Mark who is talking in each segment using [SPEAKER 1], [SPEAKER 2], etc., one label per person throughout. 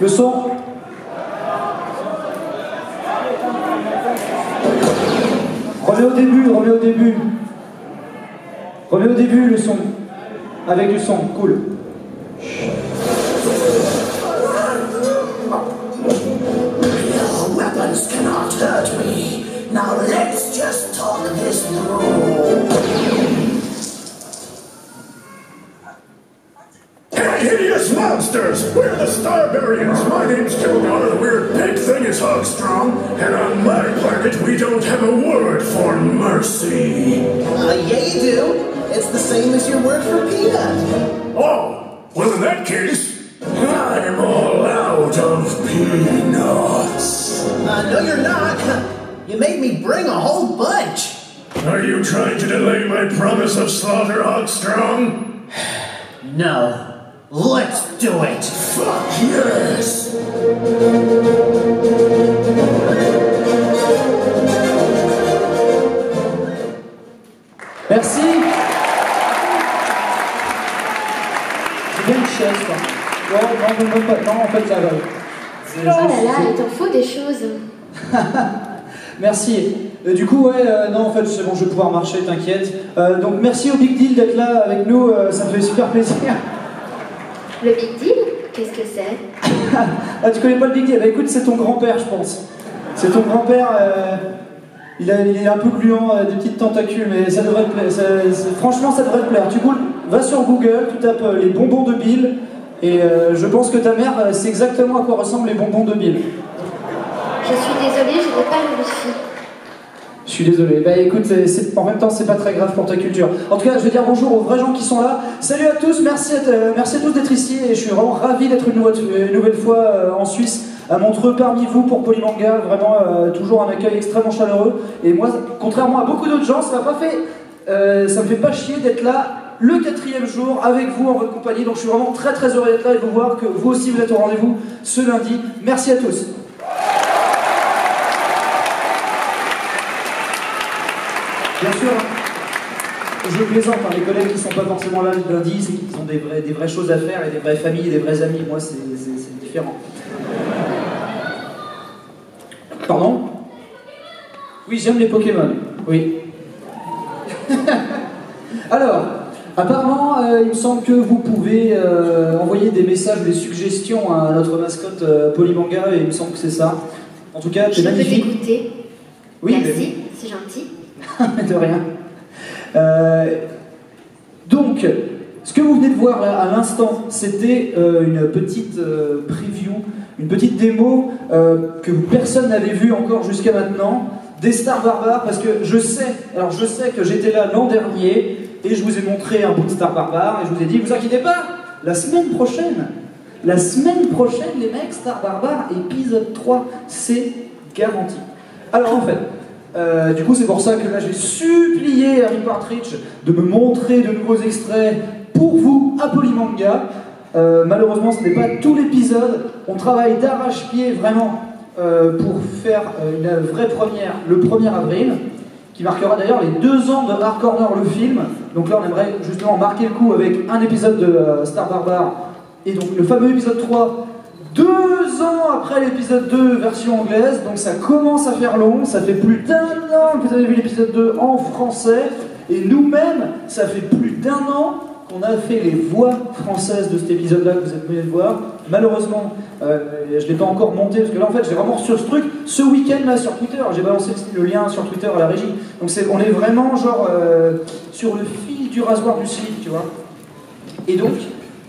[SPEAKER 1] Le son. Remets au début, remets au début. Remets au début le son. Avec du son, cool.
[SPEAKER 2] Your weapons cannot hurt me. Now let's just talk this through.
[SPEAKER 3] Hideous monsters! We're the Starbarians. My name's Kilgar. The weird pig thing is Hogstrong. And on my planet, we don't have a word for mercy.
[SPEAKER 2] Yeah, you do. It's the same as your word for peanut.
[SPEAKER 3] Oh, well, in that case, I'm all out of peanuts.
[SPEAKER 2] No, you're not. You made me bring a whole bunch.
[SPEAKER 3] Are you trying to delay my promise of slaughter, Hogstrong?
[SPEAKER 2] No. Let's do it.
[SPEAKER 3] Fuck yes!
[SPEAKER 1] Merci. J'ai bien une chaise, quoi. Non, en fait, ça va.
[SPEAKER 4] Oh là là, il t'en faut des choses.
[SPEAKER 1] Merci. Du coup, ouais, non, en fait, c'est bon, je vais pouvoir marcher, t'inquiète. Donc, merci au Big Deal d'être là avec nous, ça me fait super plaisir.
[SPEAKER 4] Le Big Deal? Qu'est-ce que c'est?
[SPEAKER 1] Ah, tu connais pas le Big Deal? Bah écoute, c'est ton grand-père, je pense. C'est ton grand-père, il est un peu gluant, des petites tentacules, mais ça devrait te plaire. Franchement, ça devrait te plaire. Du coup, va sur Google, tu tapes les bonbons de Bill, et je pense que ta mère sait exactement à quoi ressemblent les bonbons de Bill.
[SPEAKER 4] Je suis désolée, je n'ai pas le wifi.
[SPEAKER 1] Je suis désolé. Bah écoute, en même temps, c'est pas très grave pour ta culture. En tout cas, je vais dire bonjour aux vrais gens qui sont là. Salut à tous, merci à tous d'être ici, et je suis vraiment ravi d'être une nouvelle fois en Suisse, à Montreux, parmi vous pour Polymanga. Vraiment, toujours un accueil extrêmement chaleureux. Et moi, contrairement à beaucoup d'autres gens, ça me fait pas chier d'être là le 4e jour avec vous en votre compagnie. Donc je suis vraiment très très heureux d'être là et de vous voir, que vous aussi vous êtes au rendez-vous ce lundi. Merci à tous. Bien sûr, je plaisante, hein, les collègues qui ne sont pas forcément là le lundi, c'est qu'ils ont des vraies choses à faire et des vraies familles et des vrais amis. Moi, c'est différent. Pardon? Oui, j'aime les Pokémon. Oui. Alors, apparemment, il me semble que vous pouvez envoyer des messages, des suggestions à notre mascotte Polymanga, et il me semble que c'est ça. En tout cas, c'est magnifique.
[SPEAKER 4] Je peux t'écouter.
[SPEAKER 1] Oui,
[SPEAKER 4] merci, c'est gentil.
[SPEAKER 1] De rien. Donc, ce que vous venez de voir là à l'instant, c'était une petite preview, une petite démo que personne n'avait vue encore jusqu'à maintenant, des Star Barbares, parce que je sais que j'étais là l'an dernier et je vous ai montré un bout de Star Barbare et je vous ai dit, vous inquiétez pas, la semaine prochaine, les mecs, Star Barbare, épisode 3, c'est garanti. Alors en fait, du coup, c'est pour ça que là, j'ai supplié Harry Partridge de me montrer de nouveaux extraits pour vous à Polymanga. Malheureusement, ce n'est pas tout l'épisode. On travaille d'arrache-pied vraiment pour faire une vraie première le 1er avril, qui marquera d'ailleurs les 2 ans de Hard Corner, le film. Donc là, on aimerait justement marquer le coup avec un épisode de Star Barbare et donc le fameux épisode 3. 2 ans après l'épisode 2 version anglaise, donc ça commence à faire long, ça fait plus d'1 an que vous avez vu l'épisode 2 en français, et nous-mêmes, ça fait plus d'1 an qu'on a fait les voix françaises de cet épisode-là que vous êtes venus de voir. Malheureusement, je ne l'ai pas encore monté, parce que là en fait j'ai vraiment reçu ce truc ce week-end là sur Twitter, j'ai balancé le lien sur Twitter à la régie, donc on est vraiment genre sur le fil du rasoir du slip, tu vois. Et donc,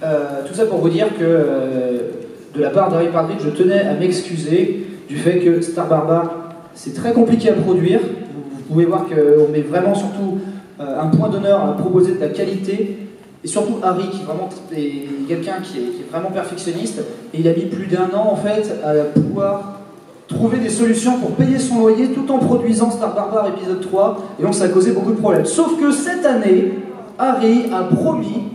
[SPEAKER 1] tout ça pour vous dire que de la part d'Harry Partridge, je tenais à m'excuser du fait que Star Barbare, c'est très compliqué à produire. Vous pouvez voir qu'on met vraiment surtout un point d'honneur à proposer de la qualité. Et surtout Harry, qui vraiment est quelqu'un qui est vraiment perfectionniste. Et il a mis plus d'1 an en fait à pouvoir trouver des solutions pour payer son loyer tout en produisant Star Barbare épisode 3. Et donc ça a causé beaucoup de problèmes. Sauf que cette année, Harry a promis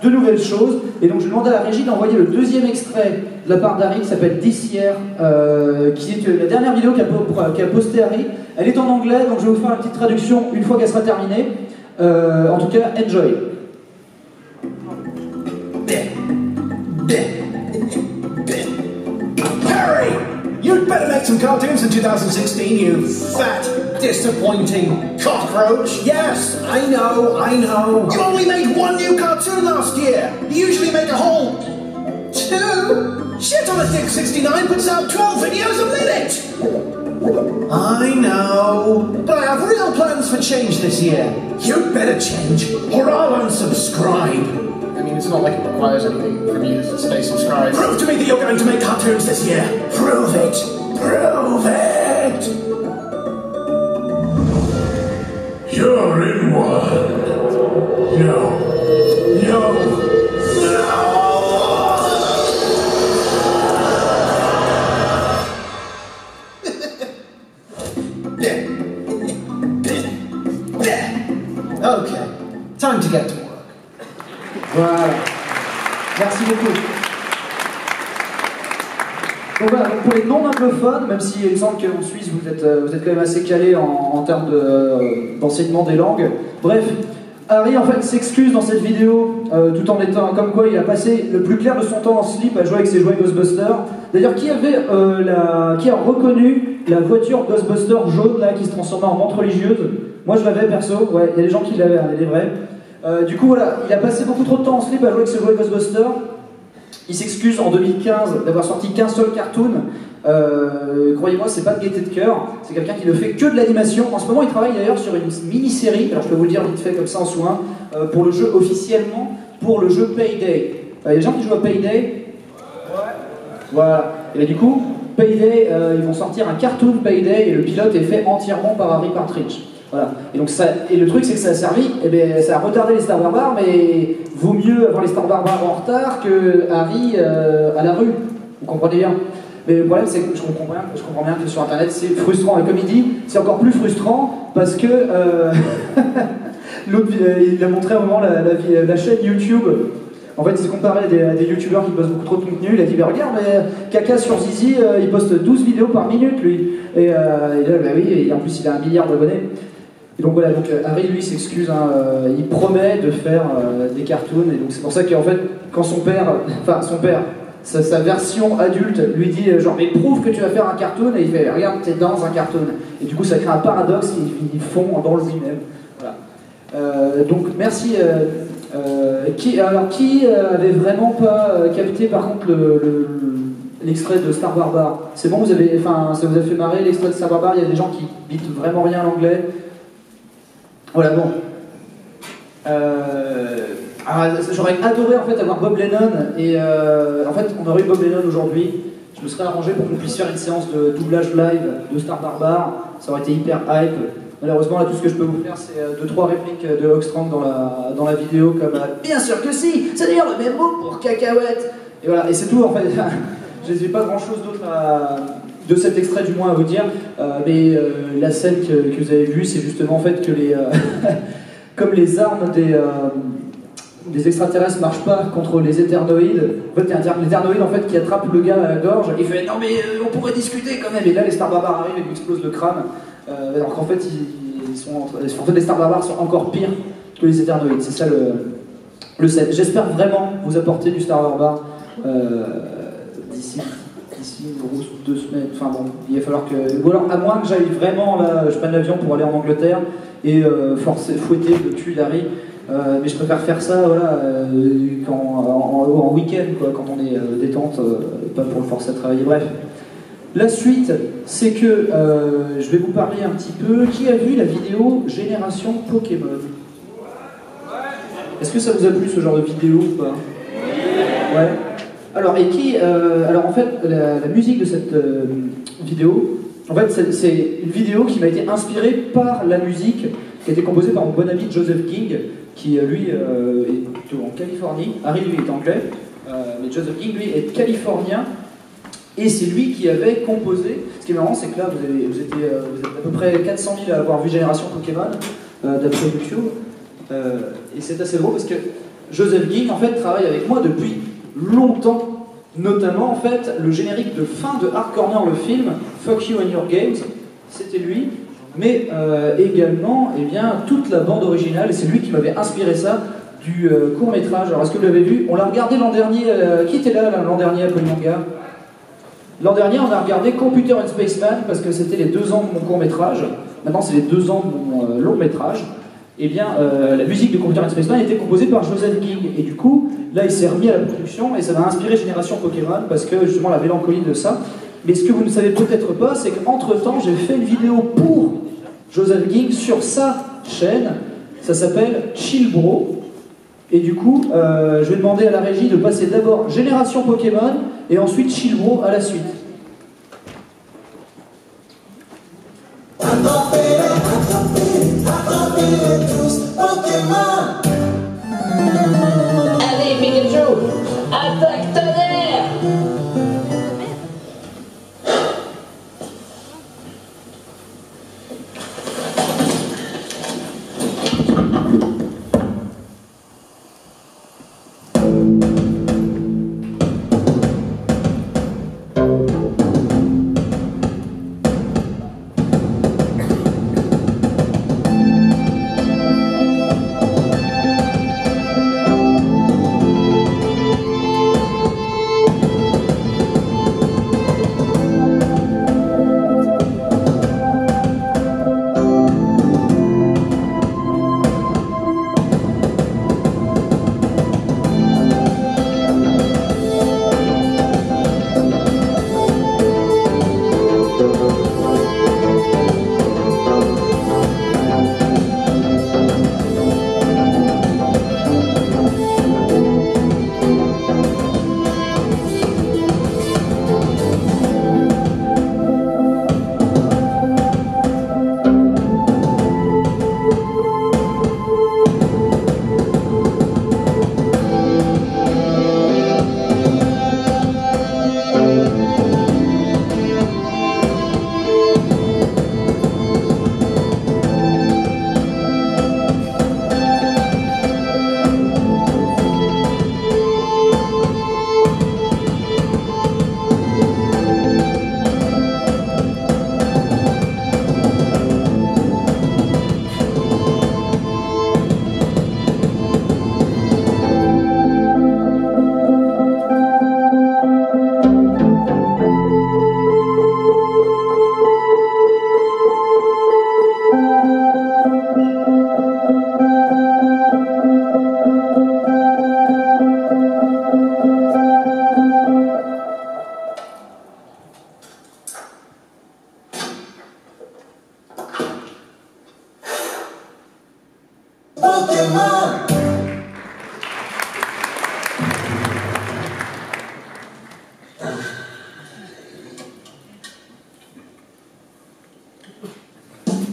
[SPEAKER 1] de nouvelles choses, et donc je demandais à la régie d'envoyer le 2e extrait de la part d'Harry qui s'appelle This Year, qui est la dernière vidéo qu'a posté Harry. Elle est en anglais, donc je vais vous faire une petite traduction une fois qu'elle sera terminée. En tout cas, enjoy.
[SPEAKER 5] better make some cartoons in 2016, you fat, disappointing cockroach. Yes, I know. You only made one new cartoon last year. You usually make a whole 2. Shit on a Dick 69 puts out 12 videos a minute. I know, but I have real plans for change this year. You'd better change, or I'll unsubscribe.
[SPEAKER 6] I mean, it's not like it requires anything from you to stay subscribed.
[SPEAKER 5] Prove to me that you're going to make cartoons this year. Prove it. Prove it.
[SPEAKER 3] You're in one. No.
[SPEAKER 5] Okay, time to get to work.
[SPEAKER 1] Voilà. Merci beaucoup. Donc voilà, donc pour les non-anglophones, même s'il me semble qu'en Suisse vous êtes quand même assez calé en termes d'enseignement des langues. Bref, Harry en fait s'excuse dans cette vidéo tout en étant comme quoi il a passé le plus clair de son temps en slip à jouer avec ses jouets Ghostbusters. D'ailleurs, qui a reconnu la voiture Ghostbusters jaune là qui se transformait en montre religieuse? Moi je l'avais perso, ouais, il y a des gens qui l'avaient, il est vrai. Du coup voilà, il a passé beaucoup trop de temps en slip à jouer avec ses jouets Ghostbusters. Il s'excuse en 2015 d'avoir sorti qu'un seul cartoon. Croyez-moi, c'est pas de gaieté de cœur, c'est quelqu'un qui ne fait que de l'animation. En ce moment, il travaille d'ailleurs sur une mini-série, alors je peux vous le dire vite fait comme ça en soin, pour le jeu officiellement, pour le jeu Payday. Il y a des gens qui jouent à Payday? Ouais. Voilà. Et là, du coup, Payday, ils vont sortir un cartoon Payday et le pilote est fait entièrement par Harry Partridge. Voilà. Et donc le truc c'est que ça a servi, ça a retardé les Stars Barbares, mais vaut mieux avoir les Stars Barbares en retard que Harry à la rue. Vous comprenez bien. Mais le problème c'est que je comprends bien que sur internet c'est frustrant. Et comme il dit, c'est encore plus frustrant parce que l'autre il a montré à un moment la chaîne YouTube. En fait, il se comparait à des youtubeurs qui postent beaucoup trop de contenu. Il a dit, bah, regarde, Caca sur Zizi, il poste 12 vidéos par minute, lui. Et là, bah oui, et en plus, il a 1 milliard d'abonnés. Et donc voilà, donc Harry, lui, s'excuse, hein, il promet de faire des cartoons. Et donc c'est pour ça qu'en fait, quand son père, sa version adulte lui dit, genre, mais prouve que tu vas faire un cartoon, et il fait, regarde, t'es dans un cartoon. Et du coup, ça crée un paradoxe qui fond dans lui-même. Voilà. Donc, merci. Qui avait vraiment pas capté par contre l'extrait de Star Barbare? C'est bon, ça vous a fait marrer l'extrait de Star Barbare? Il y a des gens qui bitent vraiment rien à l'anglais. Voilà, bon. J'aurais adoré en fait avoir Bob Lennon et en fait on aurait eu Bob Lennon aujourd'hui. Je me serais arrangé pour qu'on puisse faire une séance de doublage live de Star Barbare. Ça aurait été hyper hype. Malheureusement, là, tout ce que je peux vous faire, c'est 2-3 répliques de Hochstrand dans la vidéo, comme bien sûr que si, c'est d'ailleurs le même mot pour cacahuète. Et voilà, et c'est tout en fait. Je n'ai pas grand-chose d'autre de cet extrait du moins à vous dire, mais la scène que vous avez vue, c'est justement en fait que comme les armes des extraterrestres marchent pas contre les éternoïdes. En fait, il y a un éternoïde en fait qui attrape le gars à la gorge. Il fait non mais on pourrait discuter quand même. Et là, les Star Barbares arrivent et lui explosent le crâne. Alors qu'en fait, les Star Barbares sont encore pires que les éternoïdes. C'est ça le set. J'espère vraiment vous apporter du Star Barbare d'ici une grosse 2 semaines. Enfin bon, il va falloir que. Ou alors, à moins que j'aille vraiment là, je prenne l'avion pour aller en Angleterre et fouetter le cul d'Harry. Mais je préfère faire ça voilà, en week-end, quand on est détente, pas pour le forcer à travailler. Bref. La suite, c'est que je vais vous parler un petit peu. Qui a vu la vidéo Génération Pokémon? Est-ce que ça vous a plu ce genre de vidéo ou pas? Ouais. Alors, alors en fait, la musique de cette vidéo, en fait, c'est une vidéo qui m'a été inspirée par la musique qui a été composée par mon bon ami Joseph King, qui lui est en Californie. Harry lui est anglais, mais Joseph King lui est californien. Et c'est lui qui avait composé. Ce qui est marrant, c'est que là, vous êtes à peu près 400 000 à avoir vu Génération Pokémon, d'après YouTube. Et c'est assez drôle parce que Joseph King, en fait, travaille avec moi depuis longtemps. Notamment, en fait, le générique de fin de Hard Corner, le film, Fuck You and Your Games, c'était lui. Mais également, eh bien, toute la bande originale, et c'est lui qui m'avait inspiré ça, du court-métrage. Alors, est-ce que vous l'avez vu? On l'a regardé l'an dernier. Qui était là l'an dernier à Polymanga? L'an dernier, on a regardé Computer and Spaceman parce que c'était les 2 ans de mon court-métrage. Maintenant, c'est les 2 ans de mon long-métrage. Eh bien, la musique de Computer and Spaceman était composée par Joseph Ging. Et du coup, là, il s'est remis à la production et ça m'a inspiré Génération Pokémon parce que justement, la mélancolie de ça. Mais ce que vous ne savez peut-être pas, c'est qu'entre-temps, j'ai fait une vidéo pour Joseph Ging sur sa chaîne. Ça s'appelle Chill Bro. Et du coup, je vais demander à la régie de passer d'abord Génération Pokémon et ensuite Chill Bro à la suite.
[SPEAKER 7] Allez, Pikachu, attaque tonnerre!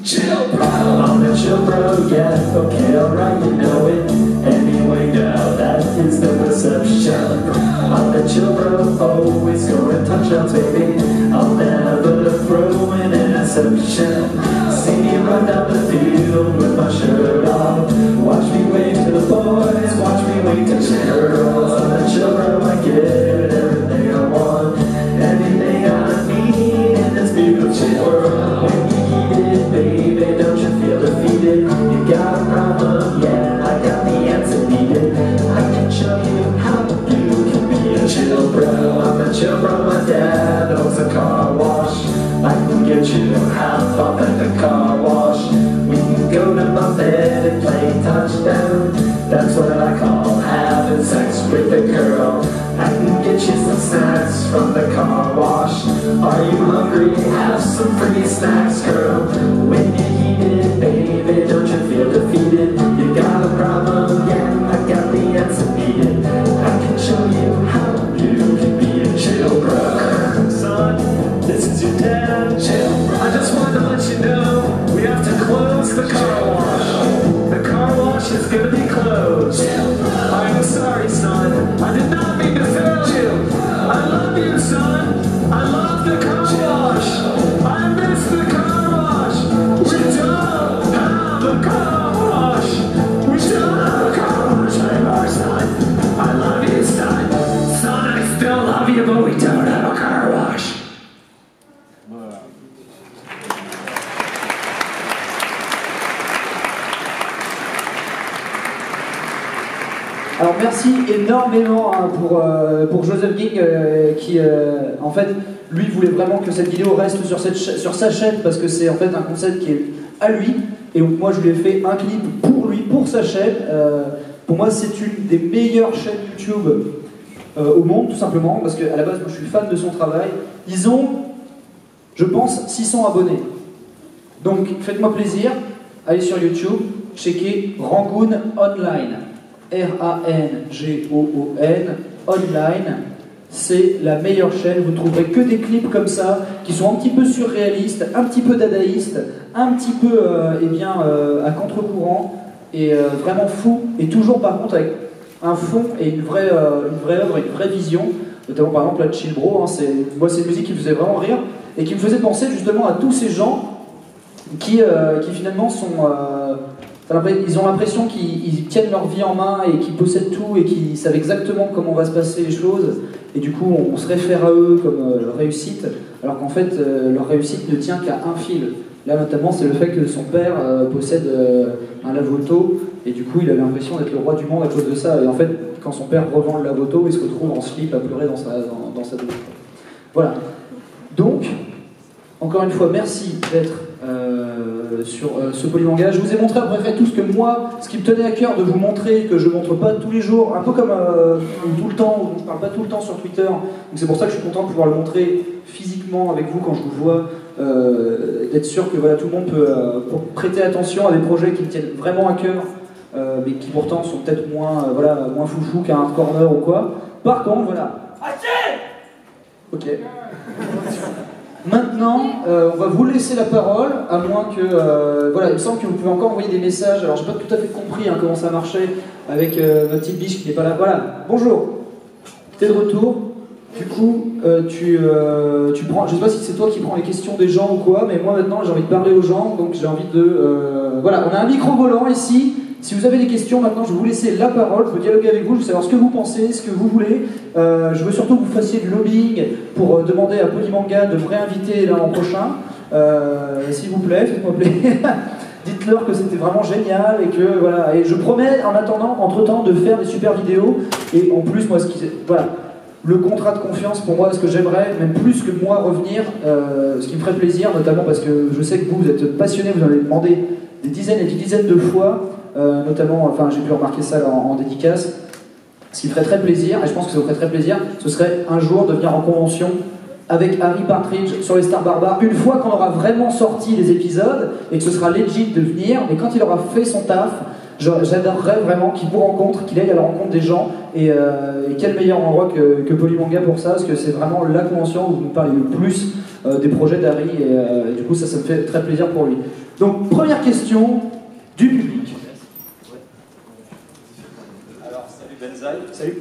[SPEAKER 2] Chill bro, I'm a chill bro, yeah, okay, alright, you know it. Anyway, now that is the perception. I'm a chill bro, always scoring touchdowns, baby. I'll never throw an interception. See me run down the field with my shirt off. Watch me wave to the boys, watch me wave to girls. I'm a chill bro, I get everything I want, anything I need in this beautiful world. Baby, don't you feel defeated? You got a problem, yeah, I got the answer needed. I can show you how you can be a chill bro. I'm a chill bro, my dad owns a car wash. I can get you half off at the car wash. We can go to my bed and play touchdown. That's what I call having sex with a girl. I can get you some snacks from the car wash. Are you hungry? Have some free snacks, girl. When you eat it, baby, don't you feel defeated? You got a problem, yeah, I got the answer needed. I can show you how you can be a chill bro. Son, this is your dad. Chill bro. I just wanted to let you know we have to close the car wash. The car wash is gonna be closed. I'm sorry, son. I did not mean to fail you. I love you, son. I love the car wash. I miss the car wash. We don't have a car wash. We don't have a car wash anymore, son. I love you, son. Son, I still love you, but we don't have a car wash.
[SPEAKER 1] Alors merci énormément hein, pour Joseph Ging qui en fait Lui voulait vraiment que cette vidéo reste sur sa chaîne parce que c'est en fait un concept qui est à lui. Et donc moi je lui ai fait un clip pour lui, pour sa chaîne. Pour moi c'est une des meilleures chaînes YouTube au monde, tout simplement, parce qu'à la base moi je suis fan de son travail. Ils ont, je pense, 600 abonnés. Donc faites-moi plaisir, allez sur YouTube, checkez Rangoon Online. R-A-N-G-O-O-N, Online. C'est la meilleure chaîne, vous ne trouverez que des clips comme ça, qui sont un petit peu surréalistes, un petit peu dadaïstes, un petit peu à contre-courant, et vraiment fou, et toujours par contre avec un fond et une vraie œuvre, une vraie vision, notamment par exemple la Chill Bro, hein, moi c'est une musique qui me faisait vraiment rire, et qui me faisait penser justement à tous ces gens qui finalement sont... ils ont l'impression qu'ils tiennent leur vie en main et qu'ils possèdent tout et qu'ils savent exactement comment va se passer les choses. Et du coup, on se réfère à eux comme réussite, alors qu'en fait, leur réussite ne tient qu'à un fil. Là, notamment, c'est le fait que son père possède un lave-auto, et du coup, il a l'impression d'être le roi du monde à cause de ça. Et en fait, quand son père revend le lave-auto, il se retrouve en slip à pleurer dans sa douche. Voilà. Donc, encore une fois, merci d'être sur ce polymanga. Je vous ai montré à peu près tout ce que moi, ce qui me tenait à cœur de vous montrer, que je ne montre pas tous les jours, un peu comme tout le temps, où je ne parle pas tout le temps sur Twitter. Donc c'est pour ça que je suis content de pouvoir le montrer physiquement avec vous quand je vous vois, d'être sûr que voilà, tout le monde peut prêter attention à des projets qui me tiennent vraiment à cœur, mais qui pourtant sont peut-être moins foufou qu'un hard corner ou quoi. Par contre, voilà. Ok. Maintenant, on va vous laisser la parole, à moins que... voilà, il me semble que vous pouvez encore envoyer des messages. Alors, j'ai pas tout à fait compris comment ça marchait avec ma petite biche qui n'est pas là. Voilà, bonjour. T'es de retour. Du coup, tu prends... Je sais pas si c'est toi qui prends les questions des gens ou quoi, mais moi, maintenant, j'ai envie de parler aux gens, donc j'ai envie de... Voilà, on a un micro volant ici. Si vous avez des questions, maintenant, je vais vous laisser la parole. Je veux dialoguer avec vous, je veux savoir ce que vous pensez, ce que vous voulez. Je veux surtout que vous fassiez du lobbying pour demander à Polymanga de me réinviter l'an prochain. S'il vous plaît, faites-moi plaisir. Dites-leur que c'était vraiment génial et que voilà. Et je promets, en attendant, entre-temps, de faire des super vidéos. Et en plus, moi, voilà, le contrat de confiance pour moi, ce que j'aimerais, même plus que moi, revenir, ce qui me ferait plaisir, notamment parce que je sais que vous êtes passionnés, vous en avez demandé des dizaines et des dizaines de fois. Notamment, enfin j'ai pu remarquer ça en dédicace. Ce qui me ferait très plaisir, et je pense que ça vous ferait très plaisir, ce serait un jour de venir en convention avec Harry Partridge sur les Stars Barbares, une fois qu'on aura vraiment sorti les épisodes et que ce sera legit de venir, mais quand il aura fait son taf, j'adorerais vraiment qu'il vous rencontre, qu'il aille à la rencontre des gens, et quel meilleur endroit que Polymanga pour ça, parce que c'est vraiment la convention où vous nous parlez le plus des projets d'Harry, et du coup ça me fait très plaisir pour lui. Donc première question du public.
[SPEAKER 8] Benzaï.
[SPEAKER 1] Salut.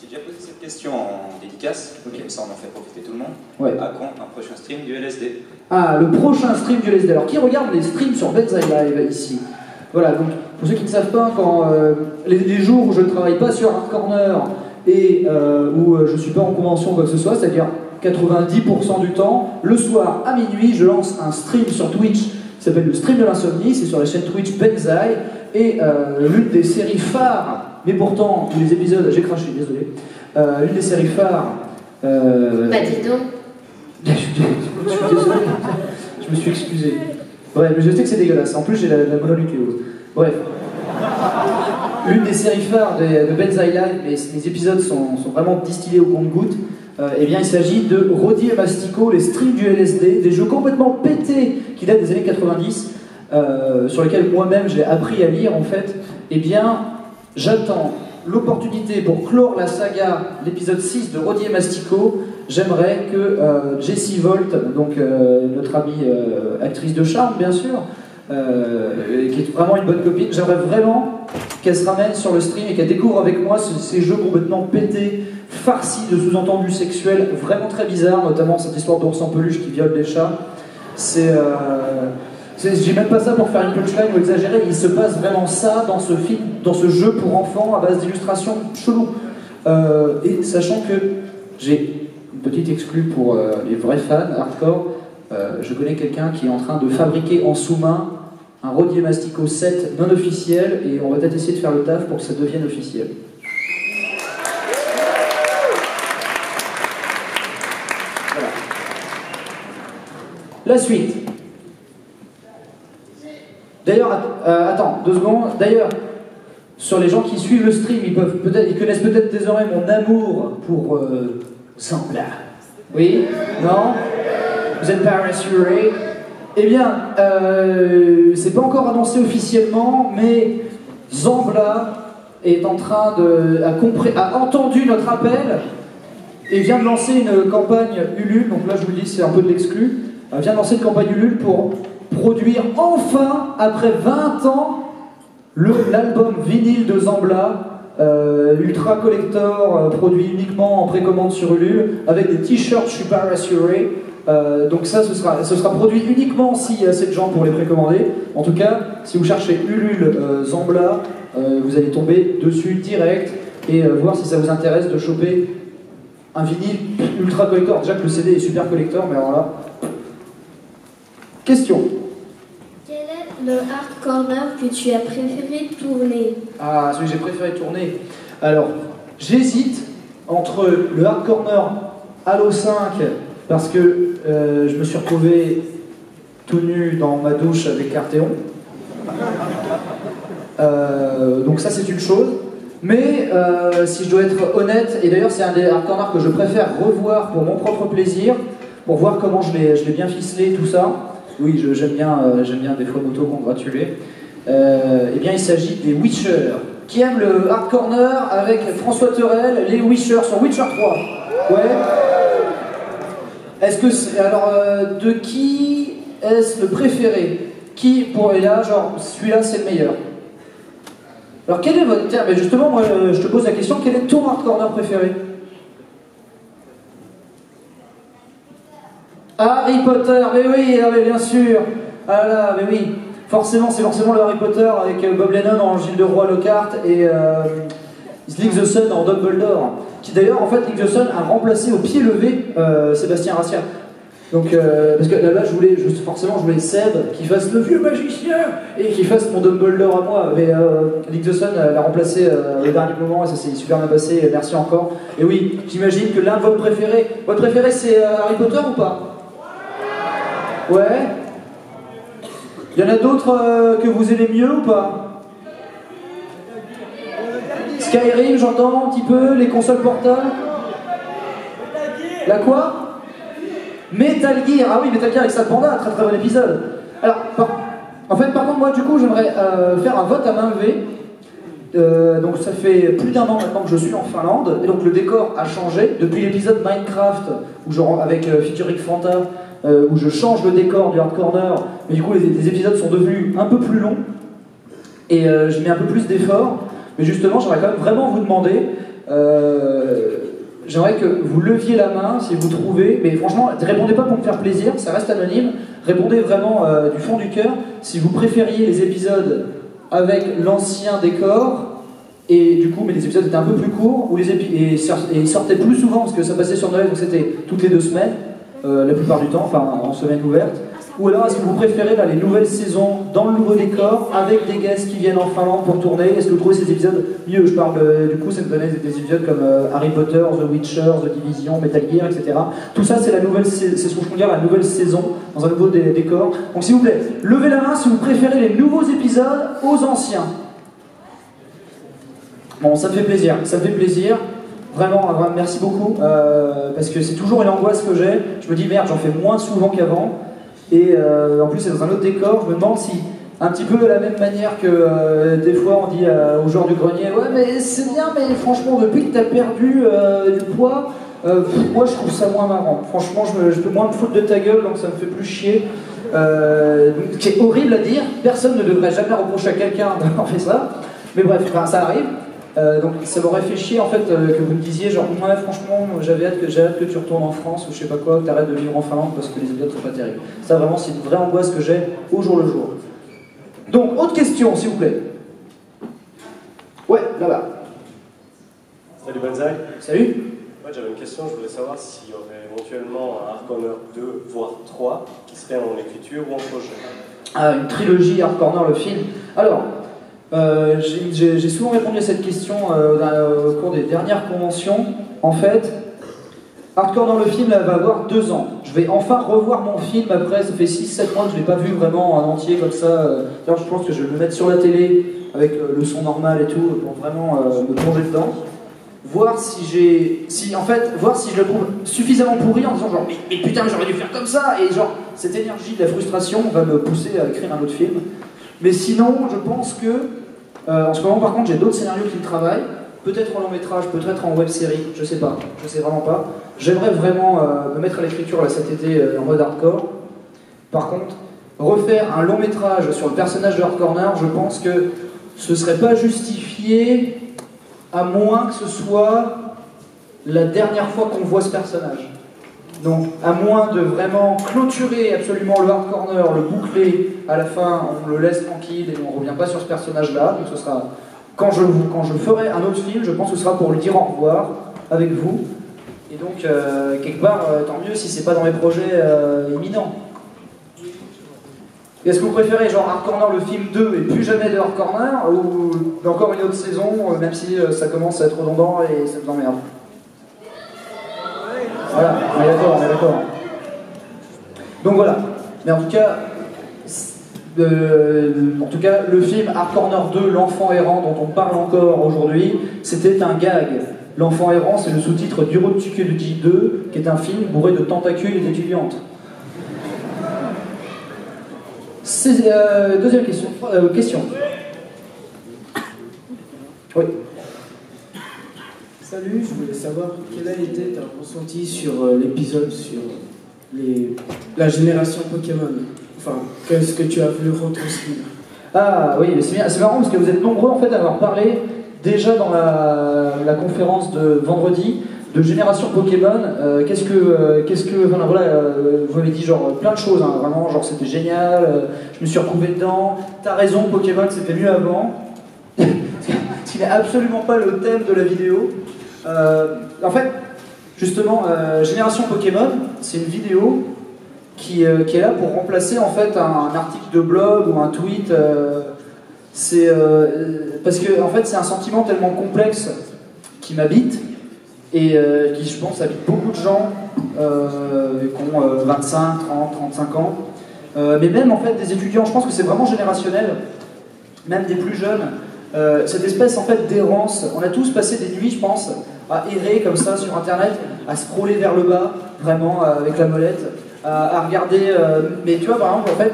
[SPEAKER 8] J'ai déjà posé cette question en dédicace,
[SPEAKER 1] okay.
[SPEAKER 8] Comme ça on en fait profiter tout le monde.
[SPEAKER 1] Ouais.
[SPEAKER 8] À quand un prochain stream du LSD?
[SPEAKER 1] Ah, le prochain stream du LSD. Alors qui regarde les streams sur Benzaï Live ici? Voilà, donc pour ceux qui ne savent pas, quand les jours où je ne travaille pas sur Hard Corner et où je ne suis pas en convention ou quoi que ce soit, c'est-à-dire 90% du temps, le soir à minuit, je lance un stream sur Twitch qui s'appelle le stream de l'insomnie, c'est sur la chaîne Twitch Benzaï, et l'une des séries phares, mais pourtant, tous les épisodes, j'ai craché, désolé. Une des séries phares.
[SPEAKER 4] Bah dis donc.
[SPEAKER 1] Je suis désolé. Je me suis excusé. Bref, mais je sais que c'est dégueulasse. En plus, j'ai la mononucléose. Bref. L'une des séries phares de Benzaï Live, mais les épisodes sont vraiment distillés au compte-gouttes. Eh bien, il s'agit de Roddy et Mastico, les streams du LSD, des jeux complètement pétés qui datent des années 90, sur lesquels moi-même j'ai appris à lire en fait. Eh bien, j'attends l'opportunité pour clore la saga, l'épisode 6 de Roddy et Mastico. J'aimerais que Jessie Volt, donc notre amie actrice de charme bien sûr, qui est vraiment une bonne copine, j'aimerais vraiment qu'elle se ramène sur le stream et qu'elle découvre avec moi ces jeux complètement pétés, farcis de sous-entendus sexuels vraiment très bizarres, notamment cette histoire d'ours en peluche qui viole des chats. J'ai même pas ça pour faire une punchline ou exagérer, il se passe vraiment ça dans ce film, dans ce jeu pour enfants à base d'illustrations cheloues. Et sachant que j'ai une petite exclue pour les vrais fans hardcore, je connais quelqu'un qui est en train de fabriquer en sous-main un Roddy et Mastico 7 non officiel, et on va peut-être essayer de faire le taf pour que ça devienne officiel. Voilà. la suite. D'ailleurs, attends, 2 secondes. D'ailleurs, sur les gens qui suivent le stream, ils connaissent peut-être désormais mon amour pour Zambla. Oui? Non? Vous êtes pas rassurés? Eh bien, c'est pas encore annoncé officiellement, mais Zambla est en train a entendu notre appel et vient de lancer une campagne Ulule. Donc là, je vous le dis, c'est un peu de l'exclu. Vient de lancer une campagne Ulule pour produire enfin, après 20 ans, l'album vinyle de Zambla, ultra collector, produit uniquement en précommande sur Ulule, avec des t-shirts, je suis pas rassuré. Donc ça, ce sera produit uniquement s'il y a assez de gens pour les précommander. En tout cas, si vous cherchez Ulule Zambla, vous allez tomber dessus direct et voir si ça vous intéresse de choper un vinyle ultra collector. Déjà que le CD est super collector, mais alors là... Question.
[SPEAKER 4] Quel est le hard corner que tu as préféré tourner?
[SPEAKER 1] Ah, celui que j'ai préféré tourner. Alors, j'hésite entre le hard corner Halo 5, parce que je me suis retrouvé tout nu dans ma douche avec Arteon. Donc ça, c'est une chose. Mais si je dois être honnête, et d'ailleurs c'est un des hard corners que je préfère revoir pour mon propre plaisir, pour voir comment je l'ai bien ficelé, tout ça. Oui, j'aime bien des fois m'auto-congratuler. Eh bien, il s'agit des Witcher. Qui aime le hard corner avec François Terrel, les Witcher sur Witcher 3? Ouais. Est-ce que alors de qui est-ce le préféré? Qui pour là, genre celui-là c'est le meilleur? Alors quel est votre terme? Mais justement, moi je te pose la question, quel est ton hard corner préféré? Harry Potter, mais oui, ah, mais bien sûr. Ah là, mais oui. Forcément, c'est forcément le Harry Potter avec Bob Lennon en Gilles de Roy Lockhart et Link the Sun en Dumbledore. Qui d'ailleurs, en fait, Link the Sun a remplacé au pied levé Sébastien Rassia. Donc, parce que là-bas, je voulais Seb qui fasse le vieux magicien et qui fasse mon Dumbledore à moi. Mais Link the Sun l'a remplacé au dernier moment et ça s'est super bien passé. Merci encore. Et oui, j'imagine que l'un de votre préféré c'est Harry Potter ou pas? Ouais. Il y en a d'autres que vous aimez mieux ou pas? Skyrim, j'entends un petit peu, les consoles portables. La quoi? Metal Gear, ah oui, Metal Gear avec Sad Panda, très très bon épisode. Alors, par contre, moi du coup, j'aimerais faire un vote à main levée. Donc ça fait plus d'1 an maintenant que je suis en Finlande, et donc le décor a changé. Depuis l'épisode Minecraft, avec featuring Fanta, où je change le décor du hard corner, mais du coup les épisodes sont devenus un peu plus longs, et je mets un peu plus d'efforts. Mais justement, j'aimerais quand même vraiment vous demander... J'aimerais que vous leviez la main si vous trouvez, mais franchement, ne répondez pas pour me faire plaisir, ça reste anonyme, répondez vraiment du fond du cœur si vous préfériez les épisodes avec l'ancien décor, et du coup, mais les épisodes étaient un peu plus courts, ou et ils sortaient plus souvent, parce que ça passait sur Noël, donc c'était toutes les 2 semaines, la plupart du temps, enfin en semaine ouverte. Ou alors est-ce que vous préférez les nouvelles saisons dans le nouveau décor avec des guests qui viennent en Finlande pour tourner? Est-ce que vous trouvez ces épisodes mieux? Je parle du coup, ça me donnait des épisodes comme Harry Potter, The Witcher, The Division, Metal Gear, etc. Tout ça c'est la nouvelle saison dans un nouveau décor. Donc s'il vous plaît, levez la main si vous préférez les nouveaux épisodes aux anciens. Bon, ça me fait plaisir. Vraiment, merci beaucoup, parce que c'est toujours une angoisse que j'ai. Je me dis merde, j'en fais moins souvent qu'avant. Et en plus c'est dans un autre décor, je me demande si, un petit peu de la même manière que des fois on dit aux joueurs du grenier, ouais mais c'est bien, mais franchement depuis que t'as perdu du poids, moi je trouve ça moins marrant. Franchement je peux moins me foutre de ta gueule, donc ça me fait plus chier. C'est horrible à dire, personne ne devrait jamais reprocher à quelqu'un d'avoir fait ça, mais bref, enfin, ça arrive. Donc ça m'aurait fait chier en fait que vous me disiez genre ouais franchement j'avais hâte que tu retournes en France ou je sais pas quoi, que tu arrêtes de vivre en Finlande parce que les épisodes sont pas terribles. Ça vraiment c'est une vraie angoisse que j'ai au jour le jour. Donc autre question s'il vous plaît. Ouais, là-bas.
[SPEAKER 9] Salut Banzai.
[SPEAKER 1] Salut.
[SPEAKER 9] Ouais, j'avais une question, je voulais savoir s'il y aurait éventuellement un Hard Corner 2 voire 3 qui serait en écriture ou en projet.
[SPEAKER 1] Ah, une trilogie Hard Corner le film. Alors j'ai souvent répondu à cette question au cours des dernières conventions. En fait, Hard Corner le film là, va avoir 2 ans. Je vais enfin revoir mon film après, ça fait 6-7 mois que je ne l'ai pas vu vraiment en entier comme ça. D'ailleurs, je pense que je vais le mettre sur la télé avec le son normal et tout pour vraiment me plonger dedans. Voir si je le trouve suffisamment pourri en disant genre mais putain j'aurais dû faire comme ça, et genre cette énergie de la frustration va me pousser à écrire un autre film. Mais sinon je pense que en ce moment par contre j'ai d'autres scénarios qui me travaillent, peut-être en long métrage, peut-être en web série, je sais vraiment pas. J'aimerais vraiment me mettre à l'écriture là cet été en mode hardcore. Par contre, refaire un long métrage sur le personnage de Hard Corner, je pense que ce serait pas justifié à moins que ce soit la dernière fois qu'on voit ce personnage. Donc, à moins de vraiment clôturer absolument le Hard Corner, le boucler, à la fin, on le laisse tranquille et on ne revient pas sur ce personnage-là. Donc, ce sera quand je ferai un autre film, je pense que ce sera pour lui dire au revoir avec vous. Et donc, quelque part, tant mieux si c'est pas dans mes projets imminents. Est-ce que vous préférez genre Hard Corner le film 2 et plus jamais de Hard Corner, ou encore une autre saison, même si ça commence à être redondant et ça vous emmerde? Voilà, on est d'accord. Donc voilà. Mais en tout cas, le film Hard Corner 2, l'enfant errant dont on parle encore aujourd'hui, c'était un gag. L'enfant errant, c'est le sous-titre du Road to Kyoji 2, qui est un film bourré de tentacules et d'étudiantes. Deuxième question. Oui.
[SPEAKER 10] Salut, je voulais savoir quel a été ton ressenti sur l'épisode sur la génération Pokémon. Enfin, qu'est-ce que tu as voulu retranscrire?
[SPEAKER 1] Ah oui, c'est marrant parce que vous êtes nombreux en fait à avoir parlé déjà dans la conférence de vendredi de génération Pokémon. Enfin, voilà, vous m'avez dit genre plein de choses, hein, vraiment, genre c'était génial, je me suis retrouvé dedans, t'as raison, Pokémon c'était mieux avant. Ce qui n'est absolument pas le thème de la vidéo. En fait, justement, génération Pokémon, c'est une vidéo qui est là pour remplacer en fait un article de blog ou un tweet. Parce que en fait c'est un sentiment tellement complexe qui m'habite et qui je pense habite beaucoup de gens qui ont 25, 30, 35 ans, mais même en fait des étudiants. Je pense que c'est vraiment générationnel, même des plus jeunes. Cette espèce en fait d'errance, on a tous passé des nuits, je pense, à errer comme ça sur internet, à scroller vers le bas, vraiment avec la molette, à regarder. Mais tu vois, par exemple, en fait,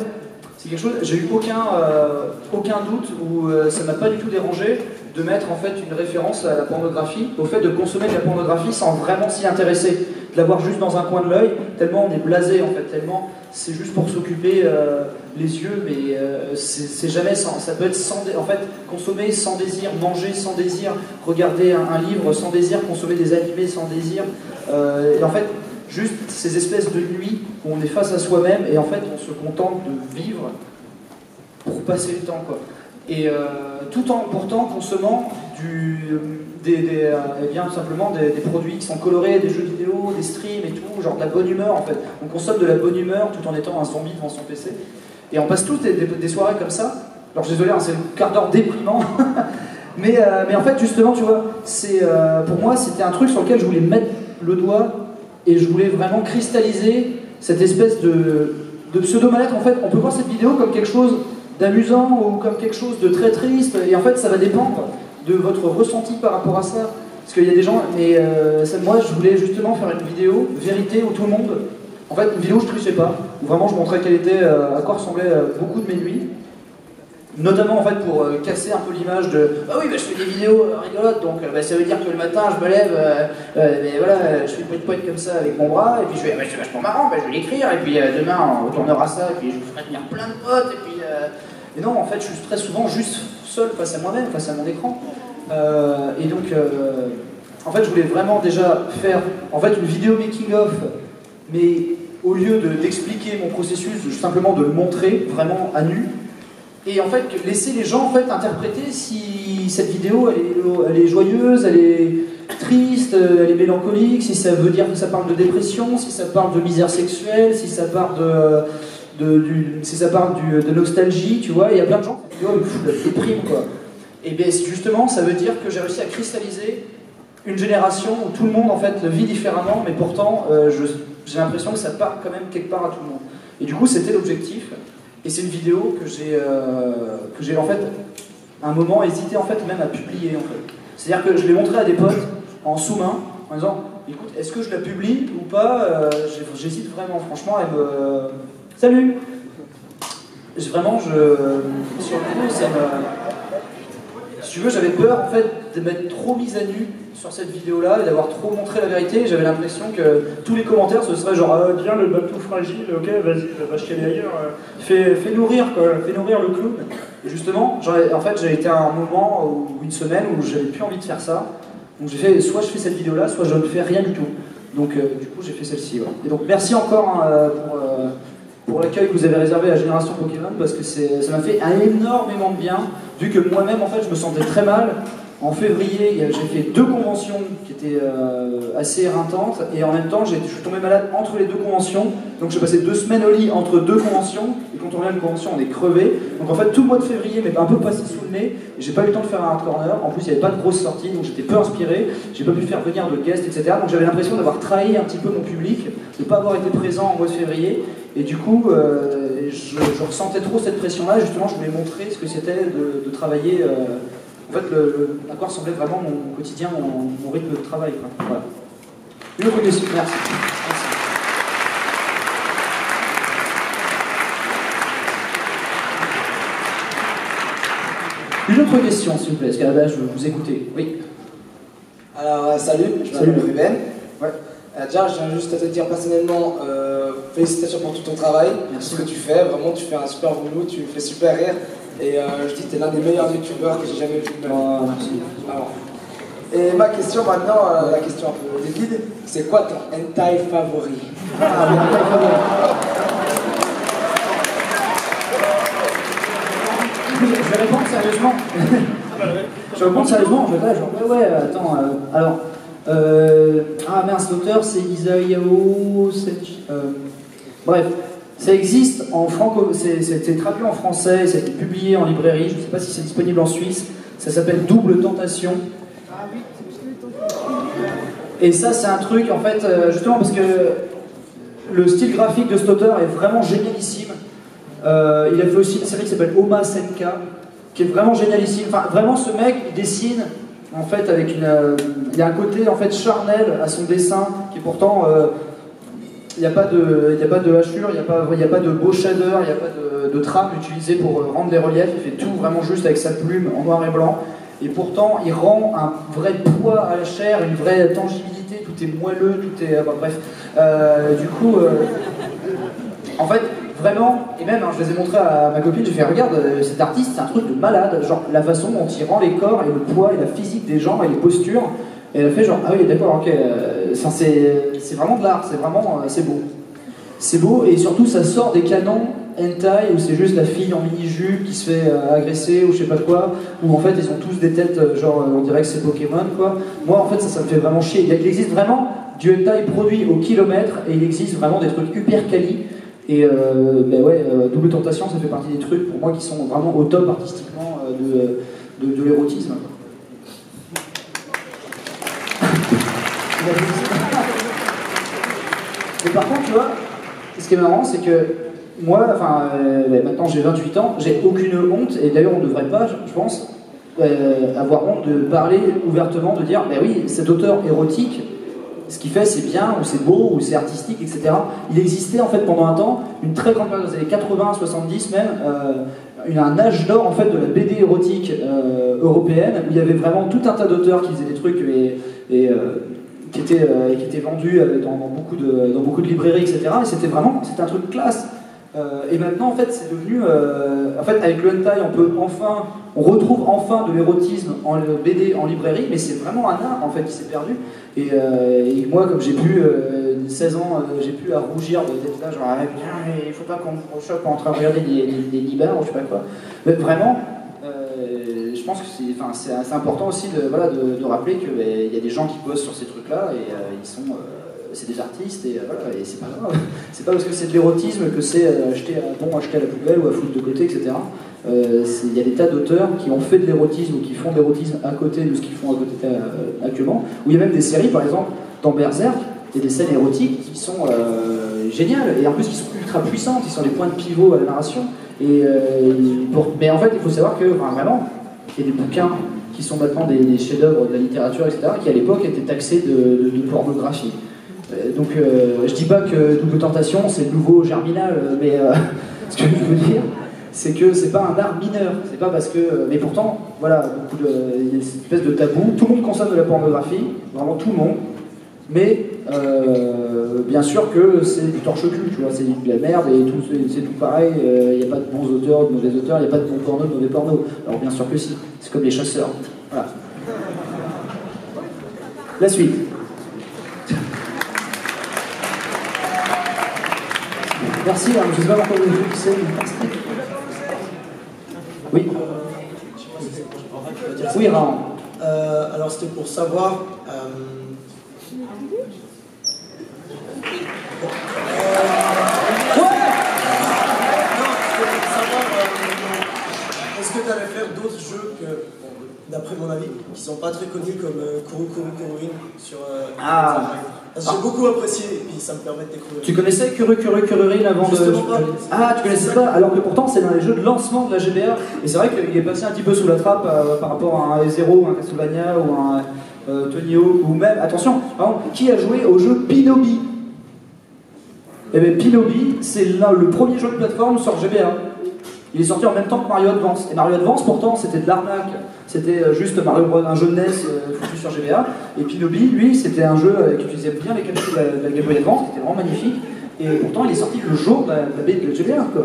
[SPEAKER 1] c'est quelque chose, j'ai eu aucun doute, ou ça m'a pas du tout dérangé de mettre en fait une référence à la pornographie, au fait de consommer de la pornographie sans vraiment s'y intéresser, de l'avoir juste dans un coin de l'œil, tellement on est blasé en fait, tellement c'est juste pour s'occuper les yeux, mais c'est jamais sans, ça peut être sans, en fait, consommer sans désir, manger sans désir, regarder un livre sans désir, consommer des animés sans désir, et en fait juste ces espèces de nuits où on est face à soi-même et en fait on se contente de vivre pour passer le temps quoi. Et tout en pourtant consommant bien simplement des produits qui sont colorés, des jeux vidéo, des streams et tout, genre de la bonne humeur en fait. On consomme de la bonne humeur tout en étant un zombie devant son PC. Et on passe tous des soirées comme ça. Alors je suis désolé, hein, c'est un quart d'heure déprimant. mais en fait justement tu vois, pour moi c'était un truc sur lequel je voulais mettre le doigt et je voulais vraiment cristalliser cette espèce de pseudo-mal-être. En fait on peut voir cette vidéo comme quelque chose d'amusant ou comme quelque chose de très triste, et en fait ça va dépendre de votre ressenti par rapport à ça, parce qu'il y a des gens, mais moi je voulais justement faire une vidéo vérité où tout le monde, en fait une vidéo où je trichais pas, où vraiment je montrais quelle était, à quoi ressemblaient beaucoup de mes nuits, notamment en fait pour casser un peu l'image de ah oui bah, je fais des vidéos rigolotes, donc ça veut dire que le matin je me lève, mais voilà, je fais une poète comme ça avec mon bras, et puis je fais c'est vachement marrant, je vais l'écrire, et puis demain on retournera ça, et puis je vous ferai venir plein de potes, et puis et non, en fait, je suis très souvent juste seul face à moi-même, face à mon écran. Et donc, en fait, je voulais vraiment déjà faire en fait, une vidéo making-of, mais au lieu d'expliquer mon processus, simplement de le montrer vraiment à nu. Et en fait, laisser les gens en fait, interpréter si cette vidéo elle est joyeuse, elle est triste, elle est mélancolique, si ça veut dire que ça parle de dépression, si ça parle de misère sexuelle, si ça parle de nostalgie, tu vois, il y a plein de gens qui me foutent la déprime, quoi. Et bien justement, ça veut dire que j'ai réussi à cristalliser une génération où tout le monde en fait le vit différemment, mais pourtant j'ai l'impression que ça part quand même quelque part à tout le monde. Et du coup c'était l'objectif, et c'est une vidéo que j'ai en fait à un moment hésité en fait même à publier en fait. C'est-à-dire que je l'ai montré à des potes en sous-main en disant écoute, est-ce que je la publie ou pas, j'hésite vraiment, franchement elle me... Salut. Vraiment sur le coup ça me... Si tu veux, j'avais peur en fait de m'être trop mise à nu sur cette vidéo-là et d'avoir trop montré la vérité. J'avais l'impression que tous les commentaires ce serait genre bien le bateau fragile, ok, vas-y, va chialer ailleurs, fais nourrir quoi, fais nourrir le clown. Et justement, en fait, j'ai été à un moment ou une semaine où j'avais plus envie de faire ça. Donc j'ai fait soit je fais cette vidéo-là, soit je ne fais rien du tout. Donc du coup, j'ai fait celle-ci. Ouais. Et donc merci encore pour l'accueil que vous avez réservé à la génération Pokémon, parce que ça m'a fait énormément de bien, vu que moi-même en fait je me sentais très mal. En février, j'ai fait 2 conventions qui étaient assez éreintantes, et en même temps je suis tombé malade entre les 2 conventions, donc j'ai passé 2 semaines au lit entre 2 conventions, et quand on revient à une convention on est crevé. Donc en fait tout le mois de février m'est un peu passé sous le nez, et j'ai pas eu le temps de faire un hard corner, en plus il n'y avait pas de grosse sortie, donc j'étais peu inspiré, j'ai pas pu faire venir de guests, etc. Donc j'avais l'impression d'avoir trahi un petit peu mon public, de ne pas avoir été présent en mois de février, et du coup je ressentais trop cette pression-là. Justement je voulais montrer ce que c'était de travailler... En fait, à quoi ressemblait vraiment mon quotidien, mon rythme de travail. Quoi. Voilà. Une autre question, merci. Une autre question, s'il vous plaît, parce qu'à la base, je veux vous écouter. Oui.
[SPEAKER 11] Alors, salut, je m'appelle Ruben. Ouais. Déjà, je viens juste à te dire personnellement, félicitations pour tout ton travail,
[SPEAKER 1] merci.
[SPEAKER 11] Ce que tu fais. Vraiment, tu fais un super boulot, tu me fais super rire. Et je dis que tu es l'un des meilleurs youtubeurs que j'ai jamais vu de ma vie.
[SPEAKER 1] Oh, merci.
[SPEAKER 11] Alors. Et ma question maintenant, la question un peu débile, c'est quoi ton hentai favori?
[SPEAKER 1] Ah, mon hentai favori. Je vais répondre sérieusement. Je vais répondre sérieusement, je vais là, genre, ouais, attends, alors, ah mince, l'auteur c'est Isayao Senji, bref, ça existe en franco, c'est traduit en français, ça a été publié en librairie, je ne sais pas si c'est disponible en Suisse, ça s'appelle Double Tentation. Et ça c'est un truc, en fait, justement parce que le style graphique de cet auteur est vraiment génialissime. Il a fait aussi une série qui s'appelle Oma Senka, qui est vraiment génialissime. Enfin, vraiment, ce mec, il dessine, en fait, avec une... il y a un côté, en fait, charnel à son dessin, qui pourtant... il n'y a pas de hachure, il n'y a pas de beau shader, il n'y a pas de trame utilisée pour rendre les reliefs. Il fait tout vraiment juste avec sa plume en noir et blanc. Et pourtant, il rend un vrai poids à la chair, une vraie tangibilité. Tout est moelleux, tout est... Bah, bref. Du coup... en fait... Vraiment, et même, hein, je les ai montrés à ma copine, j'ai fait regarde, cet artiste c'est un truc de malade, genre la façon dont il rend les corps et le poids et la physique des gens et les postures, et elle a fait genre ah oui d'accord, ok, c'est vraiment de l'art, c'est vraiment, c'est beau. C'est beau, et surtout ça sort des canons hentai où c'est juste la fille en mini-jupe qui se fait agresser ou je sais pas quoi, où en fait ils ont tous des têtes, genre on dirait que c'est Pokémon quoi. Moi en fait ça me fait vraiment chier, il existe vraiment du hentai produit au kilomètre, et il existe vraiment des trucs hyper quali. Et ben ouais, Double Tentation, ça fait partie des trucs pour moi qui sont vraiment au top artistiquement de l'érotisme. Et par contre, tu vois, ce qui est marrant, c'est que moi, enfin, maintenant j'ai 28 ans, j'ai aucune honte, et d'ailleurs on ne devrait pas, je pense, avoir honte de parler ouvertement, de dire, ben oui, cet auteur érotique, ce qu'il fait c'est bien, ou c'est beau, ou c'est artistique, etc. Il existait en fait pendant un temps, une très grande période, dans les années 80, 70 même, un âge d'or en fait de la BD érotique européenne, où il y avait vraiment tout un tas d'auteurs qui faisaient des trucs qui étaient vendus dans beaucoup de librairies, etc. Et c'était un truc classe. Et maintenant en fait c'est devenu, en fait avec le hentai on retrouve enfin de l'érotisme en BD en librairie, mais c'est vraiment un art en fait qui s'est perdu. Et moi comme j'ai pu 16 ans, j'ai pu à rougir d'être là genre ah, bien, il faut pas qu'on me chope en train de regarder des libères ou je sais pas quoi. Mais vraiment je pense que c'est important aussi de rappeler qu'il y a des gens qui bossent sur ces trucs là, et ils sont c'est des artistes et voilà, et c'est pas grave. C'est pas parce que c'est de l'érotisme que c'est acheté à la poubelle ou à foutre de côté, etc. Il y a des tas d'auteurs qui ont fait de l'érotisme ou qui font de l'érotisme à côté de ce qu'ils font à côté actuellement. Où il y a même des séries, par exemple, dans Berserk, il y a des scènes érotiques qui sont géniales et en plus qui sont ultra puissantes, qui sont des points de pivot à la narration. Mais en fait, il faut savoir que vraiment, il y a des bouquins qui sont maintenant des chefs-d'œuvre de la littérature, etc., qui à l'époque étaient taxés de pornographie. Donc je dis pas que Double Tentation c'est le nouveau Germinal, mais ce que je veux dire, c'est que c'est pas un art mineur. C'est pas parce que. Mais pourtant, voilà, il y a cette espèce de tabou. Tout le monde consomme de la pornographie, vraiment tout le monde. Mais bien sûr que c'est du torche-cul, tu vois, c'est de la merde et c'est tout pareil. Il n'y a pas de bons auteurs, de mauvais auteurs, il n'y a pas de bons pornos, de mauvais pornos. Alors bien sûr que si, c'est comme les chasseurs. Voilà. La suite. Merci, hein, je ne sais pas pourquoi vous avez fait Oui. Oui, Raon.
[SPEAKER 12] Alors c'était pour savoir. Est-ce que tu allais faire d'autres jeux que, d'après mon avis, qui sont pas très connus comme Kuru Kuru Kuruin sur parce que j'ai beaucoup apprécié et puis ça me permet de découvrir.
[SPEAKER 1] Tu connaissais Kuru Kuru Kuruin avant
[SPEAKER 12] Justement pas.
[SPEAKER 1] Ah, tu connaissais pas, alors que pourtant c'est dans les jeux de lancement de la GBA. Et c'est vrai qu'il est passé un petit peu sous la trappe par rapport à un E0, un Castlevania ou un Tony Hawk, ou même, attention, par exemple, qui a joué au jeu Pinobi? Eh bien Pinobi, c'est le premier jeu de plateforme sur GBA. Il est sorti en même temps que Mario Advance. Et Mario Advance, pourtant, c'était de l'arnaque. C'était juste un jeu de NES foutu sur GBA. Et Pinobi, lui, c'était un jeu qui utilisait bien les qualités de la Game Boy Advance, qui était vraiment magnifique. Et pourtant, il est sorti le jour de la GBA, quoi.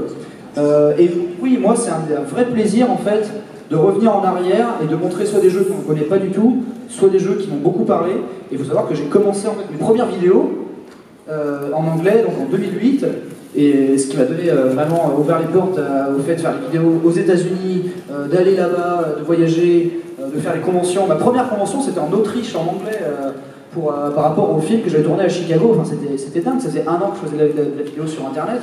[SPEAKER 1] Et oui, moi, c'est un vrai plaisir, en fait, de revenir en arrière et de montrer soit des jeux qu'on ne connaît pas du tout, soit des jeux qui m'ont beaucoup parlé. Et il faut savoir que j'ai commencé, en fait, mes premières vidéos en anglais, donc en 2008. Et ce qui m'a donné vraiment ouvert les portes au fait de faire des vidéos aux États-Unis, d'aller là-bas, de voyager, de faire les conventions. Ma première convention, c'était en Autriche, en anglais, par rapport au film que j'avais tourné à Chicago. Enfin, c'était dingue, ça faisait 1 an que je faisais la vidéo sur Internet.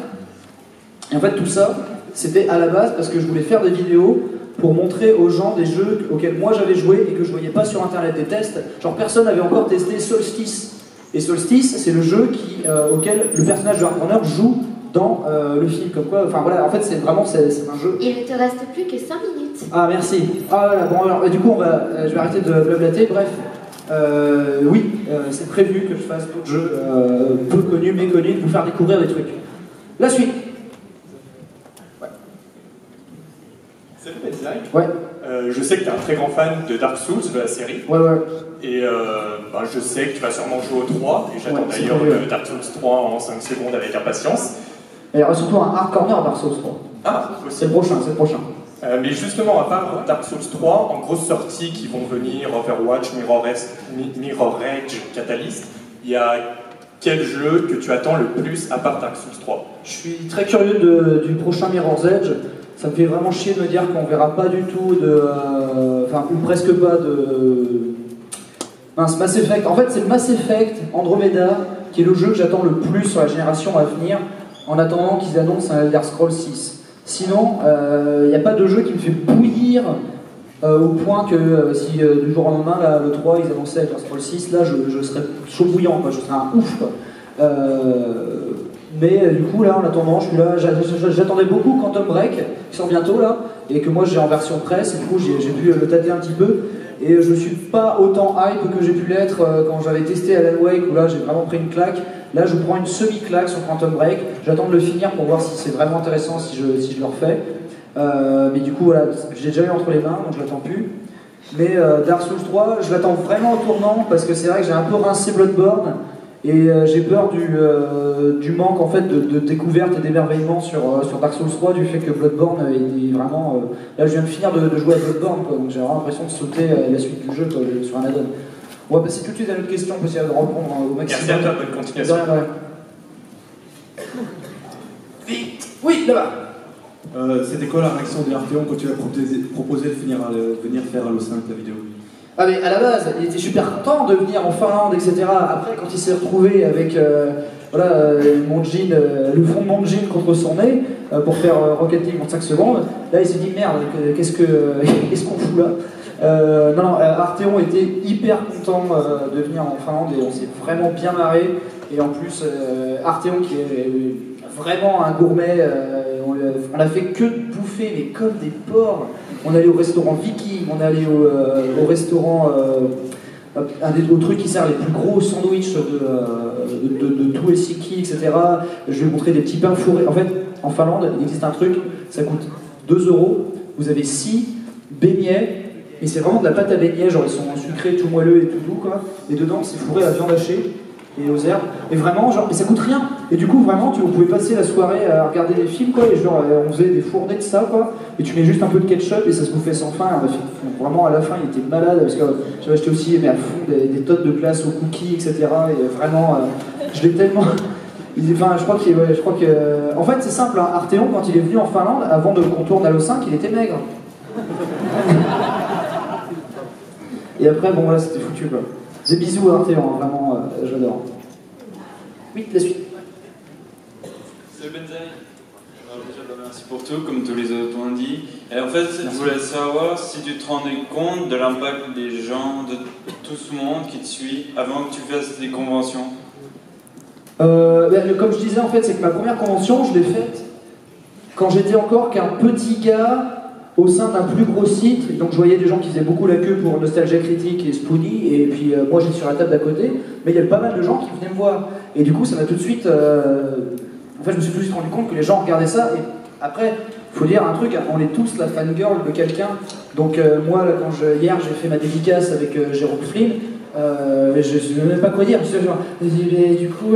[SPEAKER 1] Et en fait, tout ça, c'était à la base parce que je voulais faire des vidéos pour montrer aux gens des jeux auxquels moi j'avais joué et que je voyais pas sur Internet, des tests. Genre, personne n'avait encore testé Solstice. Et Solstice, c'est le jeu auquel le personnage de Hardcorner joue dans le film, comme quoi, enfin voilà, en fait c'est vraiment c'est un jeu.
[SPEAKER 4] Il ne te reste plus que 5 minutes.
[SPEAKER 1] Ah merci. Ah voilà, bon alors du coup je vais arrêter de blablater, bref. Oui, c'est prévu que je fasse d'autres jeux peu connus, méconnus, de vous faire découvrir des trucs. La suite.
[SPEAKER 13] Ouais. Salut Benzaï.
[SPEAKER 1] Ouais.
[SPEAKER 13] Je sais que tu es un très grand fan de Dark Souls, de la série.
[SPEAKER 1] Ouais, ouais.
[SPEAKER 13] Et je sais que tu vas sûrement jouer au 3, et j'attends d'ailleurs Dark Souls 3 en 5 secondes avec impatience.
[SPEAKER 1] Et il y aura surtout un hard corner Dark Souls 3.
[SPEAKER 13] Ah,
[SPEAKER 1] c'est le prochain, c'est le prochain.
[SPEAKER 13] Mais justement, à part Dark Souls 3, en grosses sorties qui vont venir, Overwatch, Mirror Edge, Catalyst, il y a quel jeu que tu attends le plus à part Dark Souls 3?
[SPEAKER 1] Je suis très curieux du prochain Mirror's Edge. Ça me fait vraiment chier de me dire qu'on verra pas du tout enfin, ou presque pas de... Mince, Mass Effect. En fait, c'est Mass Effect Andromeda qui est le jeu que j'attends le plus sur la génération à venir, en attendant qu'ils annoncent un Elder Scrolls 6. Sinon, il n'y a pas de jeu qui me fait bouillir au point que si du jour au lendemain, là, le 3, ils annonçaient Elder Scrolls 6, là, je serais chaud bouillant, quoi. Je serais un ouf, quoi. Mais du coup, là, en attendant, je suis là, j'attendais beaucoup Quantum Break, qui sort bientôt, là, et que moi j'ai en version presse, et du coup, j'ai pu le tâter un petit peu. Et je suis pas autant hype que j'ai pu l'être quand j'avais testé Alan Wake, où là j'ai vraiment pris une claque. Là je prends une semi-claque sur Quantum Break, j'attends de le finir pour voir si c'est vraiment intéressant, si je le refais. Mais du coup voilà, j'ai déjà eu entre les mains, donc je l'attends plus. Mais Dark Souls 3, je l'attends vraiment au tournant, parce que c'est vrai que j'ai un peu rincé Bloodborne, et j'ai peur du manque en fait de découverte et d'émerveillement sur Dark Souls 3, du fait que Bloodborne est vraiment... là je viens de finir de jouer à Bloodborne, quoi, donc j'ai vraiment l'impression de sauter la suite du jeu, quoi, sur un add-on. On va passer tout de suite à notre question, on peut essayer de répondre au maximum.
[SPEAKER 13] Merci à toi, bonne continuation.
[SPEAKER 1] De rien, Vite. Oui, là-bas.
[SPEAKER 14] C'était quoi la réaction de Arteon quand tu as proposé de venir faire Halo 5 la vidéo?
[SPEAKER 1] Ah mais à la base, il était super content de venir en Finlande, etc. Après, quand il s'est retrouvé avec mon jean, le fond de mon jean contre son nez, pour faire Rocket League en 5 secondes, là il s'est dit merde, qu'est-ce qu'on fout là? Non, Arteon était hyper content de venir en Finlande et on s'est vraiment bien marré. Et en plus, Arteon qui est vraiment un gourmet, on a fait que de bouffer, mais comme des porcs. On allait au restaurant Viking, on allait au restaurant, au truc qui sert les plus gros sandwichs de tout Helsinki, etc. Je vais vous montrer des petits pains fourrés. En fait, en Finlande, il existe un truc, ça coûte 2 €. Vous avez 6 beignets, et c'est vraiment de la pâte à beignets, genre ils sont sucrés, tout moelleux et tout doux, quoi. Et dedans, c'est fourré à la viande hachée et aux herbes. Et vraiment, genre, et ça coûte rien. Et du coup, vraiment, vous pouvez passer la soirée à regarder des films, quoi. Et genre, on faisait des fournées de ça, quoi. Et tu mets juste un peu de ketchup et ça se bouffait sans fin. Et on a fait, vraiment, à la fin, il était malade parce que j'avais acheté aussi, mais à fond, des tonnes de glace aux cookies, etc. Et vraiment, je l'ai tellement. Enfin, je crois que. En fait, c'est simple, hein. Arteon, quand il est venu en Finlande, avant qu'on tourne à l'O5, il était maigre. Et après, bon, voilà, c'était foutu, quoi. Des bisous à Arteon, hein, vraiment, j'adore. Oui, la suite.
[SPEAKER 14] Salut Benzaï. Alors déjà, merci pour tout, comme tous les autres ont dit. Et en fait, je voulais savoir si tu te rendais compte de l'impact des gens, de tout ce monde qui te suit, avant que tu fasses des conventions.
[SPEAKER 1] Comme je disais, en fait, c'est que ma première convention, je l'ai faite quand j'étais encore qu'un petit gars au sein d'un plus gros site. Donc je voyais des gens qui faisaient beaucoup la queue pour Nostalgia Critique et Spoonie, et puis moi j'étais sur la table d'à côté, mais il y avait pas mal de gens qui venaient me voir. Et du coup, ça m'a tout de suite... En fait, je me suis tout de suite rendu compte que les gens regardaient ça, et après, il faut dire un truc, on est tous la fangirl de quelqu'un. Donc moi, là, hier, j'ai fait ma dédicace avec Jérôme Flynn, je ne sais même pas quoi dire. Genre, du coup,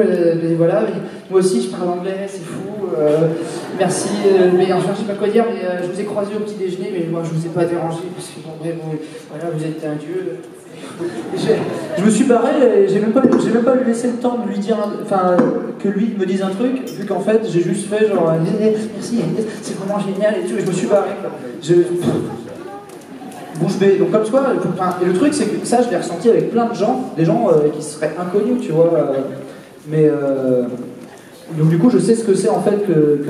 [SPEAKER 1] voilà, moi aussi je parle anglais, c'est fou. Merci, mais enfin, je sais pas quoi dire, mais je vous ai croisé au petit déjeuner, mais moi je vous ai pas dérangé parce que bon, voilà, vous êtes un dieu. Je me suis barré et j'ai même pas lui laissé le temps de lui dire, enfin, que lui me dise un truc, vu qu'en fait j'ai juste fait genre merci, c'est vraiment génial et tout, et je me suis barré. Bouche bée. Donc comme toi, et le truc c'est que ça je l'ai ressenti avec plein de gens, des gens qui seraient inconnus, tu vois, mais donc du coup je sais ce que c'est en fait que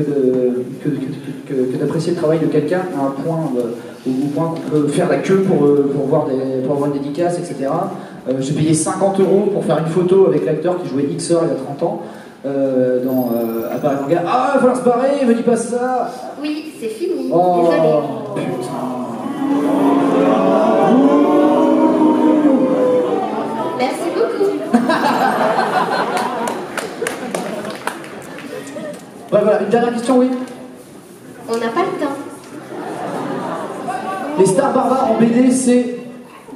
[SPEAKER 1] d'apprécier le travail de quelqu'un à un point au point qu'on peut faire la queue pour avoir une dédicace, etc. J'ai payé 50 € pour faire une photo avec l'acteur qui jouait X-Heures il y a 30 ans à Paris Manga. Ah, il va falloir se barrer, me dis pas ça.
[SPEAKER 4] Oui, c'est fini,
[SPEAKER 1] oh,
[SPEAKER 4] désolé.
[SPEAKER 1] Putain.
[SPEAKER 4] Merci beaucoup.
[SPEAKER 1] Ouais, voilà, une dernière question, oui.
[SPEAKER 4] On n'a pas le temps.
[SPEAKER 1] Les Star Barbares en BD, c'est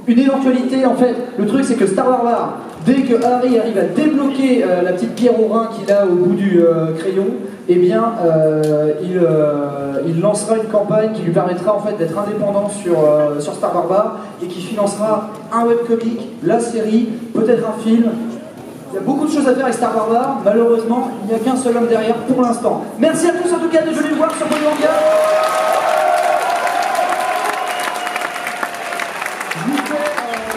[SPEAKER 1] une éventualité en fait. Le truc, c'est que Star Barbare, dès que Harry arrive à débloquer la petite pierre au rein qu'il a au bout du crayon, eh bien, il lancera une campagne qui lui permettra en fait d'être indépendant sur Star Barbare et qui financera un webcomic, la série, peut-être un film. Il y a beaucoup de choses à faire avec Star Barbare. Malheureusement, il n'y a qu'un seul homme derrière pour l'instant. Merci à tous en tout cas de venir me voir sur Poly Manga. Je vous fais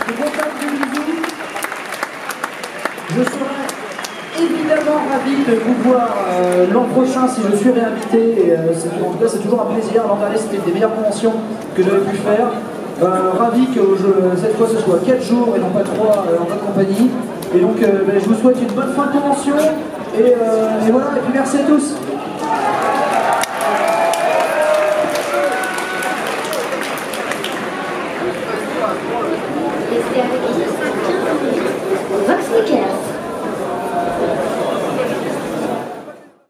[SPEAKER 1] de gros tas de bisous. Je serai évidemment ravi de vous voir l'an prochain si je suis réinvité. Et, en tout cas, c'est toujours un plaisir. L'an dernier, c'était une des meilleures conventions que j'avais pu faire. Ravi que cette fois ce soit 4 jours et non pas 3 en votre compagnie. Et donc, je vous souhaite une bonne fin de convention. Et voilà, et puis merci à tous.
[SPEAKER 4] Restez avec nous.